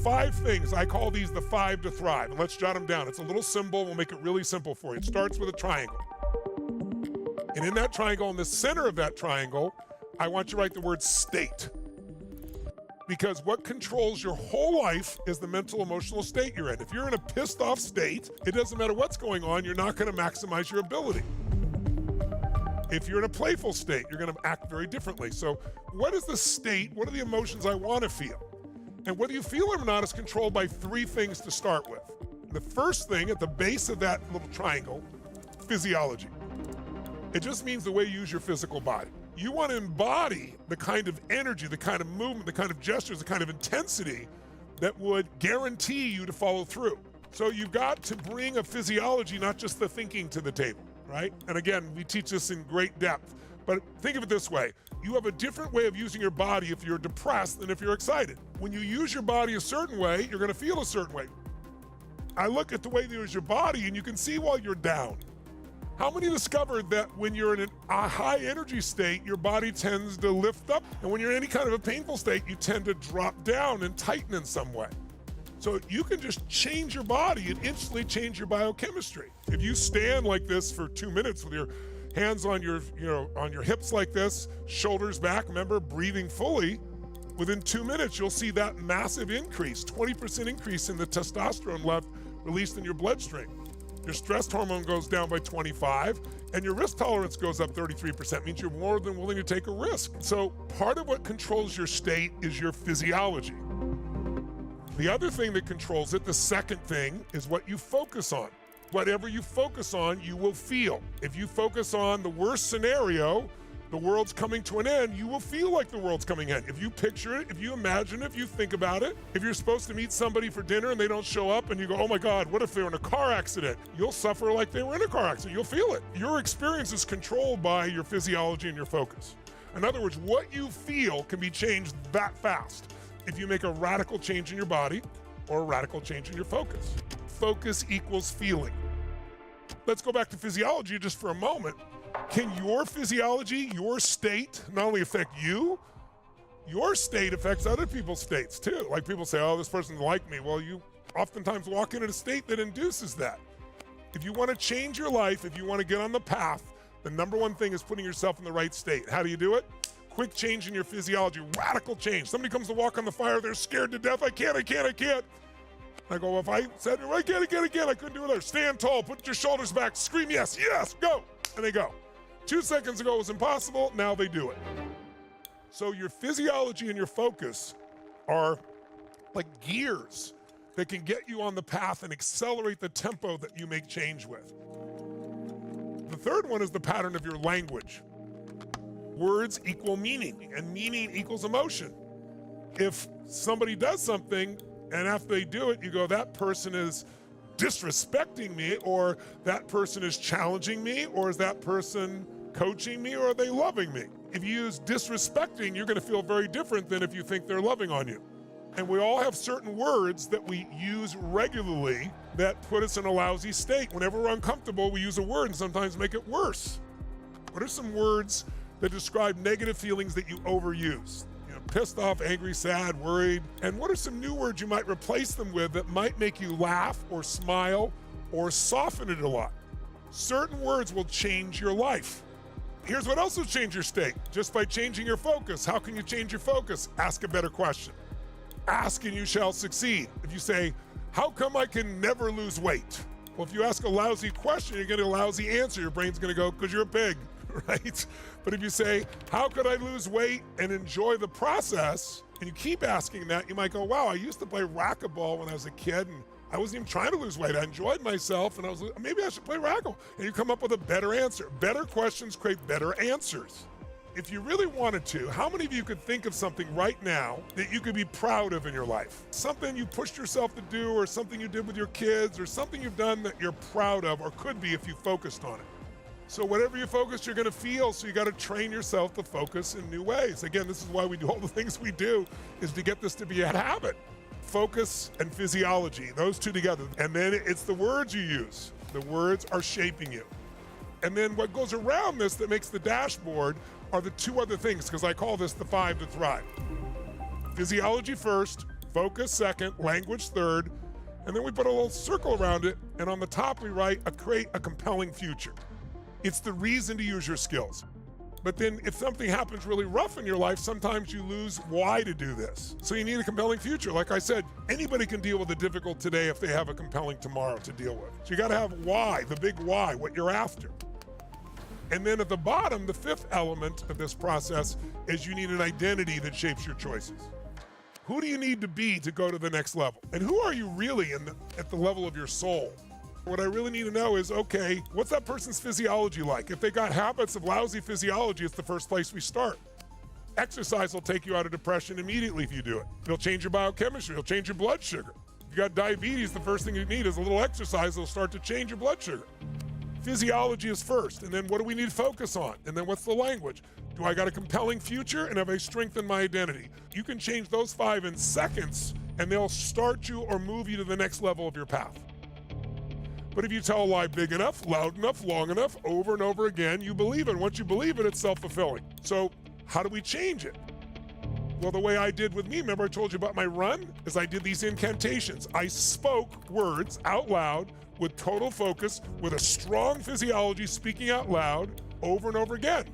5 things. I call these the 5 to thrive. And let's jot them down. It's a little symbol. We'll make it really simple for you. It starts with a triangle. And in that triangle, in the center of that triangle, I want you to write the word state. Because what controls your whole life is the mental, emotional state you're in. If you're in a pissed off state, it doesn't matter what's going on, you're not going to maximize your ability. If you're in a playful state, you're going to act very differently. So what is the state? What are the emotions I want to feel? And whether you feel them or not is controlled by 3 things to start with. The first thing at the base of that little triangle, physiology. It just means the way you use your physical body. You want to embody the kind of energy, the kind of movement, the kind of gestures, the kind of intensity that would guarantee you to follow through. So you've got to bring a physiology, not just the thinking, to the table, right? And again, we teach this in great depth. But think of it this way. You have a different way of using your body if you're depressed than if you're excited. When you use your body a certain way, you're going to feel a certain way. I look at the way you use your body, and you can see while you're down. How many discovered that when you're in a high energy state, your body tends to lift up, and when you're in any kind of a painful state, you tend to drop down and tighten in some way? So you can just change your body and instantly change your biochemistry. If you stand like this for 2 minutes with your hands on your, on your hips like this, shoulders back, remember, breathing fully, within 2 minutes, you'll see that massive increase, 20% increase in the testosterone level released in your bloodstream. Your stress hormone goes down by 25, and your risk tolerance goes up 33%, means you're more than willing to take a risk. So part of what controls your state is your physiology. The other thing that controls it, the second thing, is what you focus on. Whatever you focus on, you will feel. If you focus on the worst scenario, the world's coming to an end, you will feel like the world's coming in. If you picture it, if you imagine it, if you think about it, if you're supposed to meet somebody for dinner and they don't show up and you go, oh my God, what if they were in a car accident? You'll suffer like they were in a car accident. You'll feel it. Your experience is controlled by your physiology and your focus. In other words, what you feel can be changed that fast if you make a radical change in your body or a radical change in your focus. Focus equals feeling. Let's go back to physiology just for a moment. Can your physiology, your state, not only affect you, your state affects other people's states too. Like people say, oh, this person doesn't like me. Well, you oftentimes walk in a state that induces that. If you want to change your life, if you want to get on the path, the number one thing is putting yourself in the right state. How do you do it? Quick change in your physiology, radical change. Somebody comes to walk on the fire, they're scared to death. I can't. I go, well, if I said, I can't, I couldn't do it there. Stand tall, put your shoulders back, scream yes, go. And they go. 2 seconds ago it was impossible, now they do it. So your physiology and your focus are like gears that can get you on the path and accelerate the tempo that you make change with. The third one is the pattern of your language. Words equal meaning, and meaning equals emotion. If somebody does something, and after they do it, you go, that person is disrespecting me, or that person is challenging me, or is that person coaching me, or are they loving me? If you use disrespecting, you're going to feel very different than if you think they're loving on you. And we all have certain words that we use regularly that put us in a lousy state. Whenever we're uncomfortable, we use a word and sometimes make it worse. What are some words that describe negative feelings that you overuse? Pissed off, angry, sad, worried. And what are some new words you might replace them with that might make you laugh or smile or soften it a lot? Certain words will change your life. Here's what else will change your state. Just by changing your focus. How can you change your focus? Ask a better question. Ask and you shall succeed. If you say, how come I can never lose weight? Well, if you ask a lousy question, you're getting a lousy answer. Your brain's gonna go, because you're a pig. Right? But if you say, how could I lose weight and enjoy the process, and you keep asking that, you might go, wow, I used to play racquetball when I was a kid, and I wasn't even trying to lose weight. I enjoyed myself, and I was like, maybe I should play racquetball. And you come up with a better answer. Better questions create better answers. If you really wanted to, how many of you could think of something right now that you could be proud of in your life? Something you pushed yourself to do, or something you did with your kids, or something you've done that you're proud of, or could be if you focused on it. So whatever you focus, you're gonna feel, so you gotta train yourself to focus in new ways. Again, this is why we do all the things we do, is to get this to be a habit. Focus and physiology, those two together. And then it's the words you use. The words are shaping you. And then what goes around this that makes the dashboard are the 2 other things, because I call this the 5 to thrive. Physiology first, focus second, language third, and then we put a little circle around it, and on the top we write create a compelling future. It's the reason to use your skills. But then if something happens really rough in your life, sometimes you lose why to do this. So you need a compelling future. Like I said, anybody can deal with the difficult today if they have a compelling tomorrow to deal with. So you gotta have why, the big why, what you're after. And then at the bottom, the fifth element of this process is you need an identity that shapes your choices. Who do you need to be to go to the next level? And who are you really at the level of your soul? What I really need to know is, okay, what's that person's physiology like? If they got habits of lousy physiology, it's the first place we start. Exercise will take you out of depression immediately if you do it. It'll change your biochemistry, it'll change your blood sugar. If you got diabetes, the first thing you need is a little exercise that'll start to change your blood sugar. Physiology is first, and then what do we need to focus on? And then what's the language? Do I got a compelling future, and have I strengthened my identity? You can change those 5 in seconds, and they'll start you or move you to the next level of your path. But if you tell a lie big enough, loud enough, long enough, over and over again, you believe it. And once you believe it, it's self-fulfilling. So how do we change it? Well, the way I did with me, remember I told you about my run, is I did these incantations. I spoke words out loud with total focus, with a strong physiology, speaking out loud over and over again.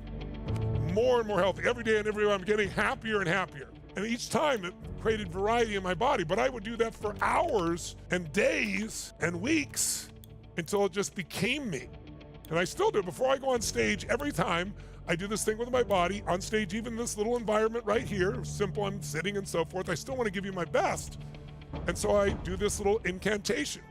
More and more healthy. Every day and every day I'm getting happier and happier. And each time it created variety in my body. But I would do that for hours and days and weeks until it just became me. And I still do. Before I go on stage, every time I do this thing with my body, on stage, even this little environment right here, simple, I'm sitting and so forth, I still want to give you my best. And so I do this little incantation.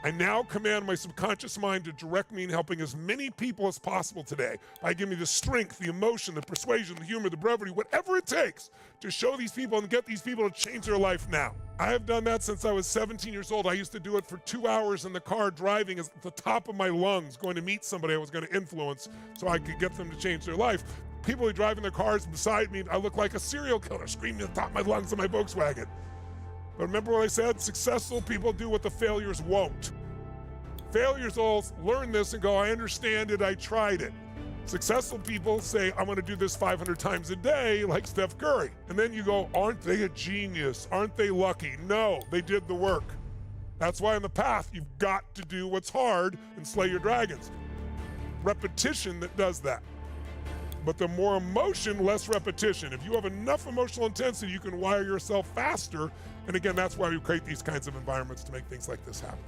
I now command my subconscious mind to direct me in helping as many people as possible today by giving me the strength, the emotion, the persuasion, the humor, the brevity, whatever it takes to show these people and get these people to change their life now. I have done that since I was 17 years old. I used to do it for 2 hours in the car driving at the top of my lungs, going to meet somebody I was going to influence so I could get them to change their life. People who drive in their cars beside me, I look like a serial killer screaming at the top of my lungs in my Volkswagen. But remember what I said? Successful people do what the failures won't. Failures all learn this and go, I understand it, I tried it. Successful people say, I'm gonna do this 500 times a day, like Steph Curry. And then you go, aren't they a genius? Aren't they lucky? No, they did the work. That's why in the path, you've got to do what's hard and slay your dragons. Repetition that does that. But the more emotion, less repetition. If you have enough emotional intensity, you can wire yourself faster. And again, that's why we create these kinds of environments to make things like this happen.